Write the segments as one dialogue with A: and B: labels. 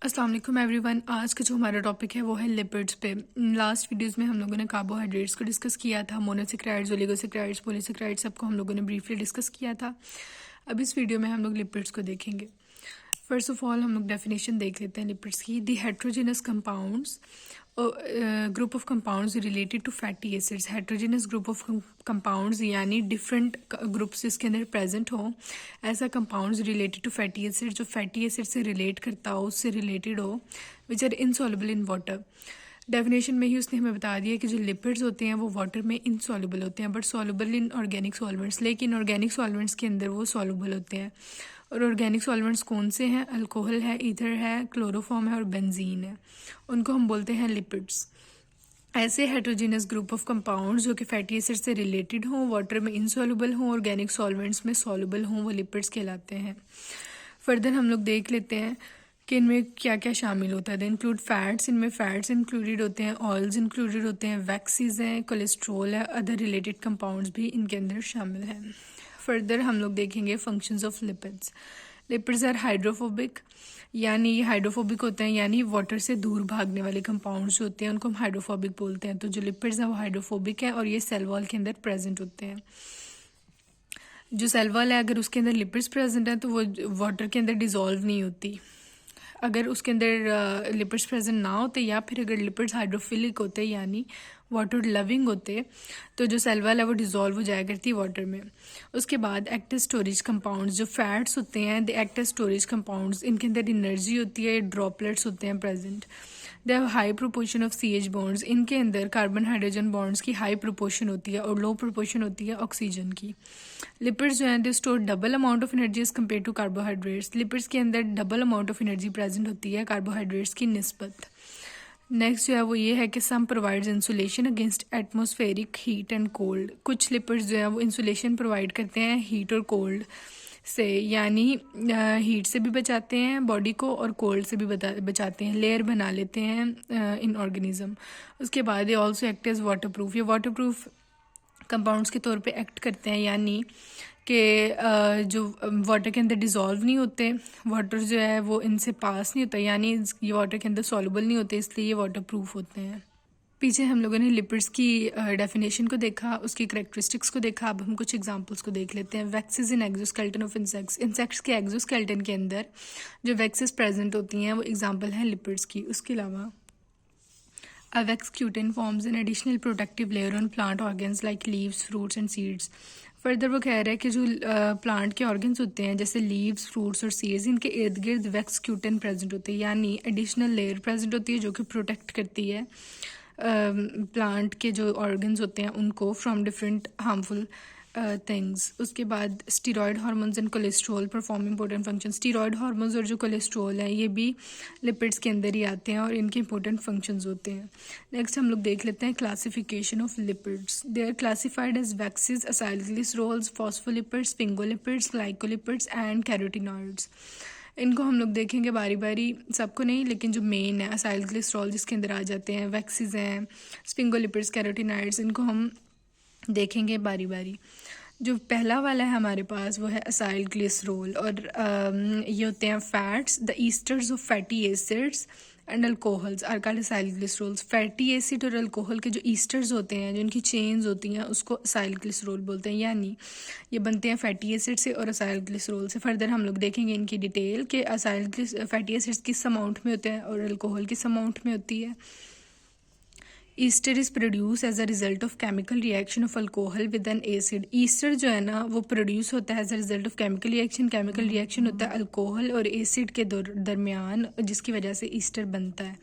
A: अस्सलाम वालेकुम एवरीवन। आज का जो हमारा टॉपिक है वो है लिपिड्स पे। लास्ट वीडियोस में हम लोगों ने कार्बोहाइड्रेट्स को डिस्कस किया था, मोनोसेक्राइड्स, ओलिगोसेक्राइड्स, पॉलीसेक्राइड्स, सबको हम लोगों ने ब्रीफली डिस्कस किया था। अब इस वीडियो में हम लोग लिपिड्स को देखेंगे। फर्स्ट ऑफ ऑल हम लोग डेफिनेशन देख लेते हैं लिपिड्स की। The heterogeneous compounds, group of compounds related to fatty acids. Heterogeneous group of compounds यानी डिफरेंट ग्रुप्स इसके अंदर प्रेजेंट हो, ऐसा compounds related to fatty acid जो फैटी एसिड से रिलेट करता हो, उससे रिलेटेड हो, which are insoluble in water. Definition में ही उसने हमें बता दिया कि जो लिपिड्स होते हैं वो वाटर में इनसॉल्युबल होते हैं but soluble in organic solvents. लेकिन ऑर्गेनिक सॉल्वेंट्स के अंदर वो सॉल्युबल होते हैं। और ऑर्गेनिक सॉल्वेंट्स कौन से हैं? अल्कोहल है, ईथर है, क्लोरोफॉर्म है और बेंजीन है। उनको हम बोलते हैं लिपिड्स। ऐसे हेट्रोजीनस ग्रुप ऑफ कंपाउंड्स जो कि फैटी एसिड से रिलेटेड हों, वाटर में इनसॉल्युबल हों, ऑर्गेनिक सॉल्वेंट्स में सॉल्युबल हों, वो लिपिड्स कहलाते हैं। फर्दर हम लोग देख लेते हैं कि इनमें क्या क्या शामिल होता है। दे इंक्लूड फैट्स, इनमें फैट्स इंक्लूडेड होते हैं, ऑयल्स इंक्लूडेड होते हैं, वैक्सीज हैं, कोलेस्ट्रोल है, अदर रिलेटेड कंपाउंड्स भी इनके अंदर शामिल हैं। फर्दर हम लोग देखेंगे functions of lipids. Lipids are hydrophobic, यानी ये हाइड्रोफोबिक होते हैं, यानी वाटर से दूर भागने वाले कंपाउंड्स जो होते हैं उनको हम हाइड्रोफोबिक बोलते हैं। तो जो लिपिड्स हैं वो हाइड्रोफोबिक है और ये सेल वॉल के अंदर प्रेजेंट होते हैं। जो सेल वॉल है अगर उसके अंदर लिपिड्स प्रेजेंट है तो वो वाटर के अंदर डिजॉल्व नहीं होती। अगर उसके अंदर लिपिड्स प्रेजेंट ना होते या फिर अगर लिपिड्स हाइड्रोफिलिक होते यानी वाटर लविंग होते तो जो सेल वॉल है वो डिजॉल्व हो जाया करती वाटर में। उसके बाद एक्टिव स्टोरेज कंपाउंड्स, जो फैट्स होते हैं द एक्टिव स्टोरेज कंपाउंड्स, इनके अंदर एनर्जी होती है, ड्रॉपलेट्स होते हैं present. They have high proportion of CH bonds, इनके अंदर कार्बन हाइड्रोजन बॉन्ड्स की हाई प्रोपोर्शन होती है और लो प्रोपोर्शन होती है ऑक्सीजन की। लिपिड्स जो हैं they store double amount of energy as compare to carbohydrates. Lipids के अंदर double amount of energy present होती है कार्बोहाइड्रेट्स की निस्बत। नेक्स्ट जो है वो ये है कि some provides insulation against atmospheric heat and cold. कुछ लिपिड्स जो है वो इंसुलेशन प्रोवाइड करते हैं हीट और कोल्ड से, यानी हीट से भी बचाते हैं बॉडी को और कोल्ड से भी बचाते हैं, लेयर बना लेते हैं इन ऑर्गेनिज्म। उसके बाद ये also act as waterproof, ये वाटर प्रूफ कंपाउंड्स के तौर पे एक्ट करते हैं, यानी कि जो वाटर के अंदर डिज़ोल्व नहीं होते, वाटर जो है वो इनसे पास नहीं होता, यानी ये वाटर के अंदर सॉल्युबल नहीं होते, इसलिए ये वाटर प्रूफ होते हैं। पीछे हम लोगों ने लिपिड्स की डेफिनेशन को देखा, उसकी करेक्टरिस्टिक्स को देखा। अब हम कुछ एग्जांपल्स को देख लेते हैं। Waxes in exoskeleton of insects, insects के एक्सोस्केलेटन के अंदर जो वैक्सीज प्रेजेंट होती हैं वो एग्जांपल हैं लिपिड्स की। उसके अलावा A wax cutin forms an additional protective layer on plant organs like leaves, fruits and seeds. Further वो कह रहा है कि जो प्लांट के ऑर्गन्स होते हैं जैसे लीव्स, फ्रूट्स और सीड्स, इनके इर्द गिर्द वैक्स क्यूटिन प्रेजेंट होते हैं, यानी एडिशनल लेयर प्रेजेंट होती है जो कि प्रोटेक्ट करती है प्लांट के जो ऑर्गन्स होते हैं उनको फ्रॉम डिफरेंट हार्मफुल थिंग्स। उसके बाद steroid hormones and cholesterol perform important function. Steroid hormones और जो कोलेस्ट्रॉल है ये भी लिपिड्स के अंदर ही आते हैं और इनके इंपॉर्टेंट फंक्शंस होते हैं। नेक्स्ट हम लोग देख लेते हैं classification of lipids. They are classified as waxes, acylglycerols, phospholipids, sphingolipids, glycolipids and carotenoids. इनको हम लोग देखेंगे बारी बारी, सबको नहीं लेकिन जो मेन है असाइलग्लिसरॉल जिसके अंदर आ जाते हैं, वैक्सीज हैं, स्पिंगोलिपिड्स, कैरोटिनॉइड्स, इनको हम देखेंगे बारी बारी। जो पहला वाला है हमारे पास वो है असाइल ग्लिसरोल और ये होते हैं fats. The esters of fatty acids and alcohols are called acyl glycerols. Fatty acid और अल्कोहल के जो ईस्टर्स होते हैं, जो इनकी चेन्स होती हैं, उसको असाइल ग्लिसरोल बोलते हैं, यानी ये बनते हैं फैटी एसिड से और असाइल ग्लिसरोल से। फर्दर हम लोग देखेंगे इनकी डिटेल कि असाइल फैटी एसिड्स किस अमाउंट में होते हैं और अल्कोहल किस अमाउंट में होती है। Ester is produce as a result of chemical reaction of alcohol with an acid. Ester जो है ना वो प्रोड्यूस होता है as a result of chemical reaction. Chemical reaction होता है अल्कोहल और एसिड के दरमियान, जिसकी वजह से ईस्टर बनता है।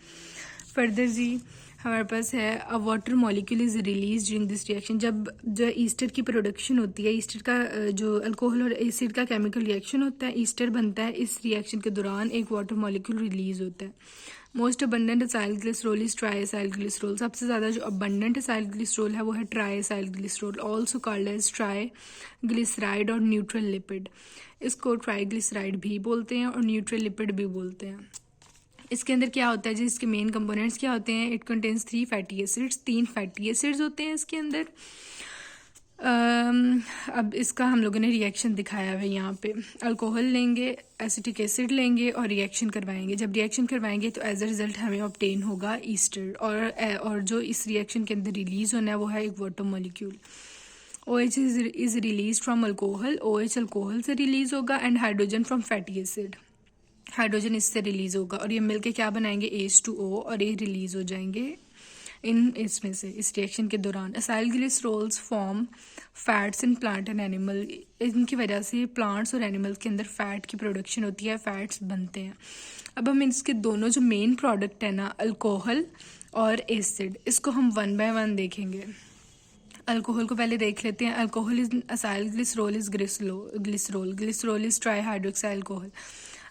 A: फर्दर जी हमारे पास है अ water molecule is release during this reaction. जब जो ईस्टर की प्रोडक्शन होती है, ईस्टर का जो अल्कोहल और एसिड का केमिकल रिएक्शन होता है, ईस्टर बनता है, इस रिएक्शन के दौरान एक वाटर मॉलिक्यूल रिलीज होता है। Most abundant acylglycerol is triacylglycerol. सबसे ज़्यादा जो अबंडेंट असाइल ग्लिसरोल है वो है triacylglycerol, also called as triglyceride और न्यूट्रल लिपिड। इसको ट्राई ग्लिसराइड भी बोलते हैं और न्यूट्रल लिपिड भी बोलते हैं। इसके अंदर क्या होता है जी, इसके मेन कंपोनेंट्स क्या होते हैं? It contains 3 fatty acids, 3 fatty acids होते हैं इसके अंदर। अब इसका हम लोगों ने रिएक्शन दिखाया है यहाँ पे। अल्कोहल लेंगे, एसिटिक एसिड लेंगे और रिएक्शन करवाएंगे। जब रिएक्शन करवाएंगे तो एज अ रिजल्ट हमें ऑब्टेन होगा ईस्टर, और जो इस रिएक्शन के अंदर रिलीज होना है वो है एक water molecule. OH is release from alcohol, OH alcohol से रिलीज होगा, and hydrogen from fatty acid, hydrogen इससे रिलीज होगा, और ये मिलके क्या बनाएंगे H2O, और ये रिलीज हो जाएंगे इसमें से इस रिएक्शन के दौरान। Acyl glycerols form fats in plant and animal, इनकी वजह से प्लांट्स और एनिमल्स के अंदर फैट की प्रोडक्शन होती है, फैट्स बनते हैं। अब हम इसके दोनों जो मेन प्रोडक्ट है ना, अल्कोहल और एसिड, इसको हम 1 बाय 1 देखेंगे। अल्कोहल को पहले देख लेते हैं। Alcohol is acyl glycerol is glycerol, glycerol is try hydroxyl alcohol.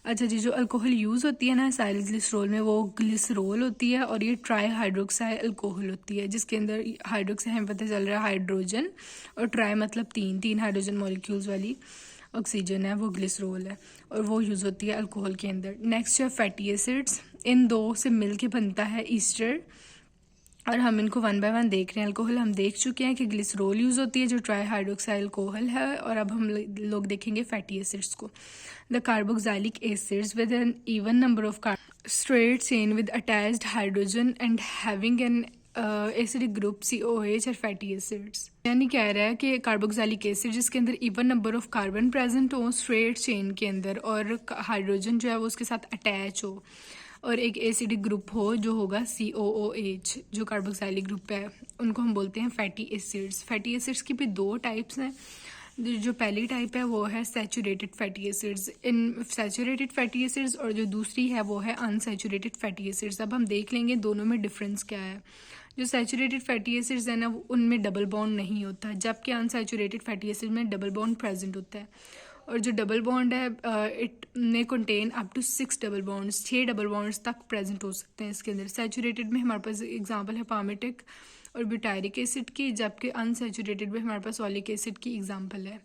A: अच्छा जी, जो अल्कोहल यूज़ होती है ना असाइल ग्लिसरोल में, वो ग्लिसरोल होती है, और ये ट्राई हाइड्रोक्साइल अल्कोहल होती है, जिसके अंदर हाइड्रोक्साइल हमें पता चल रहा है हाइड्रोजन, और ट्राई मतलब तीन हाइड्रोजन मॉलिक्यूल्स वाली ऑक्सीजन है, वो ग्लिसरोल है, और वो यूज़ होती है अल्कोहल के अंदर। नेक्स्ट है फैटी एसिड्स, इन दो से मिल के बनता है ईस्टर, और हम इनको 1 बाय 1 देख रहे हैं। अल्कोहल हम देख चुके हैं कि ग्लिसरोल यूज़ होती है जो ट्राई हाइड्रोक्साइल अल्कोहल है, और अब हम लोग देखेंगे फैटी एसिड्स को। The carboxylic acids with an even number of straight chain with attached hydrogen and having an acidic group COH और फैटी एसिड्स। यानी कह रहा है कि कार्बोक्सिलिक एसिड जिसके अंदर even number of carbon present हो स्ट्रेट चेन के अंदर, और हाइड्रोजन जो है वो उसके साथ अटैच हो, और एक एसिडिक ग्रुप हो जो होगा COOH, जो कार्बोक्सिलिक ग्रुप है, उनको हम बोलते हैं फैटी एसिड्स। फैटी एसिड्स की भी 2 टाइप्स हैं। जो पहली टाइप है वो है सैचुरेटेड फैटी एसिड्स, इन सैचुरेटेड फैटी एसिड्स, और जो दूसरी है वो है अनसैचुरेटेड फैटी एसिड्स। अब हम देख लेंगे दोनों में डिफरेंस क्या है। जो सैचुरेटेड फैटी एसिड्स है ना, उनमें डबल बॉन्ड नहीं होता, जबकि अनसैचुरेटेड फैटी एसिड में डबल बॉन्ड प्रेजेंट होता है, और जो डबल बॉन्ड है इट में contain up to 6 double bonds, 6 double bonds तक प्रेजेंट हो सकते हैं इसके अंदर। सैचुरेटेड में हमारे पास एग्जांपल है पामेटिक और ब्यूटारिक एसिड की, जबकि अनसैचुरेटेड में हमारे पास ओलिक एसिड की एग्जांपल है।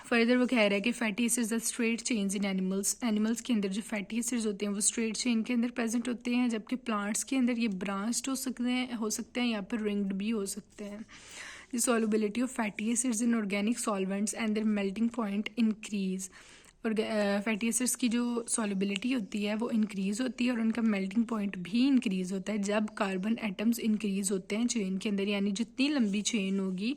A: फर्दर वो कह रहा है कि fatty acids are straight chains in animals, animals के अंदर जो फैटी एसिड्स होते हैं वो स्ट्रेट चेन के अंदर प्रेजेंट होते हैं, जबकि प्लांट्स के अंदर ये ब्रांच्ड हो सकते हैं या फिर रिंग्ड भी हो सकते हैं। The solubility of fatty acids in organic solvents and their melting point increase, और फैटी एसिड्स की जो सॉल्युबिलिटी होती है वो इंक्रीज होती है, और उनका मेल्टिंग पॉइंट भी इंक्रीज होता है जब कार्बन एटम्स इंक्रीज होते हैं चेन के अंदर। यानी जितनी लंबी चेन होगी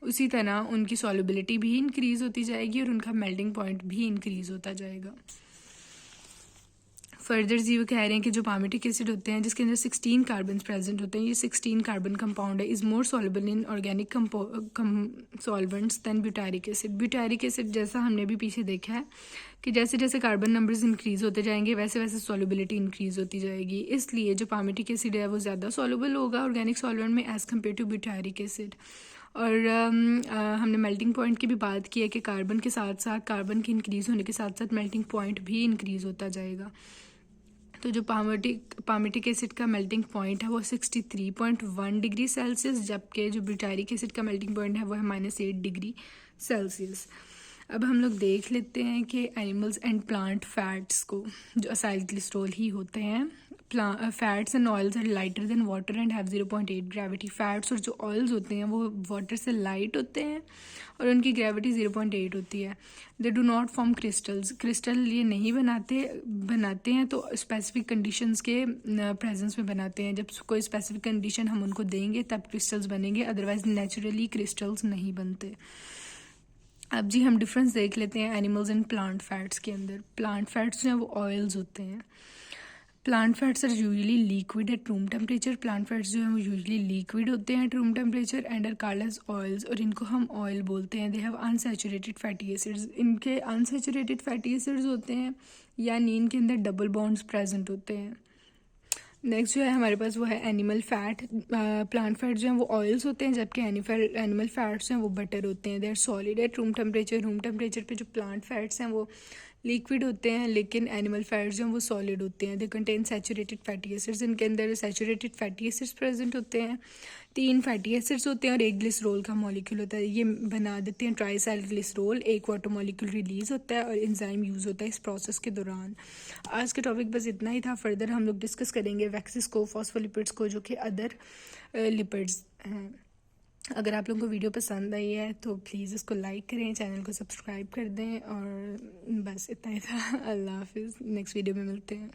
A: उसी तरह उनकी सॉल्युबिलिटी भी इंक्रीज होती जाएगी, और उनका मेल्टिंग पॉइंट भी इंक्रीज होता जाएगा। फर्दर जी वो कह रहे हैं कि जो पामेटिक एसिड होते हैं जिसके अंदर 16 कार्बन प्रेजेंट होते हैं, ये 16 कार्बन कंपाउंड है, is more soluble in organic solvents than butyric acid. Butyric acid जैसा हमने भी पीछे देखा है कि जैसे जैसे कार्बन नंबर्स इंक्रीज होते जाएंगे वैसे वैसे सॉल्युबिलिटी इंक्रीज होती जाएगी, इसलिए जो पामेटिक एसिड है वो ज़्यादा सॉल्युबल होगा ऑर्गेनिक सॉल्वेंट में as compare to butyric acid. और हमने मेल्टिंग पॉइंट की भी बात की है कि कार्बन के साथ साथ, कार्बन के इंक्रीज होने के साथ साथ मेल्टिंग पॉइंट भी इंक्रीज होता जाएगा। तो जो पामेटिक एसिड का मेल्टिंग पॉइंट है वो 63.1 डिग्री सेल्सियस, जबकि जो ब्यूटारिक एसिड का मेल्टिंग पॉइंट है वो है -8 डिग्री सेल्सियस। अब हम लोग देख लेते हैं कि एनिमल्स एंड प्लांट फैट्स को, जो असाइल ग्लिसरोल ही होते हैं। Fats and oils are lighter than water and have 0.8 gravity. Fats और जो ऑयल्स होते हैं वो वाटर से लाइट होते हैं और उनकी ग्रेविटी 0.8 होती है। They do not form crystals, crystal ये नहीं बनाते हैं तो स्पेसिफिक कंडीशंस के प्रेजेंस में बनाते हैं। जब कोई स्पेसिफिक कंडीशन हम उनको देंगे तब क्रिस्टल्स बनेंगे, अदरवाइज नेचुरली क्रिस्टल्स नहीं बनते। अब जी हम डिफरेंस देख लेते हैं एनिमल्स एंड प्लांट फैट्स के अंदर। प्लांट फैट्स जो हैं वो ऑयल्स होते हैं। Plant fats are usually liquid at room temperature. Plant fats जो हैं वो यूजुअली लिक्विड होते हैं at room temperature and are called as oils, और इनको हम ऑयल बोलते हैं। They have unsaturated fatty acids. इनके अनसैचुरेटेड फैटी एसिड्स होते हैं यानी इनके अंदर डबल बॉन्ड्स प्रेजेंट होते हैं। नेक्स्ट जो है हमारे पास वो है एनिमल फैट। प्लांट फैट जो हैं वो ऑयल्स होते हैं, जबकि एनिमल फैट्स हैं वो बटर होते हैं। They are solid at room temperature. Room temperature पे जो प्लांट फैट्स हैं वो लिक्विड होते हैं, लेकिन एनिमल फैट्स जो हैं वो सॉलिड होते हैं। They contain saturated fatty acids. इनके अंदर सैचुरेटेड फैटी एसिड्स प्रेजेंट होते हैं। 3 फैटी एसिड्स होते हैं और एक ग्लिसरोल का मॉलिक्यूल होता है। ये बना देते हैं ट्राइसाइल ग्लिसरोल। एक वाटर मॉलिक्यूल रिलीज होता है और एंजाइम यूज़ होता है इस प्रोसेस के दौरान। आज का टॉपिक बस इतना ही था। फर्दर हम लोग डिस्कस करेंगे वैक्सिस को, फॉस्फोलिपिड्स को, जो कि अदर लिपिड्स हैं। अगर आप लोगों को वीडियो पसंद आई है तो प्लीज़ इसको लाइक करें, चैनल को सब्सक्राइब कर दें, और बस इतना ही था। अल्लाह हाफिज़, नेक्स्ट वीडियो में मिलते हैं।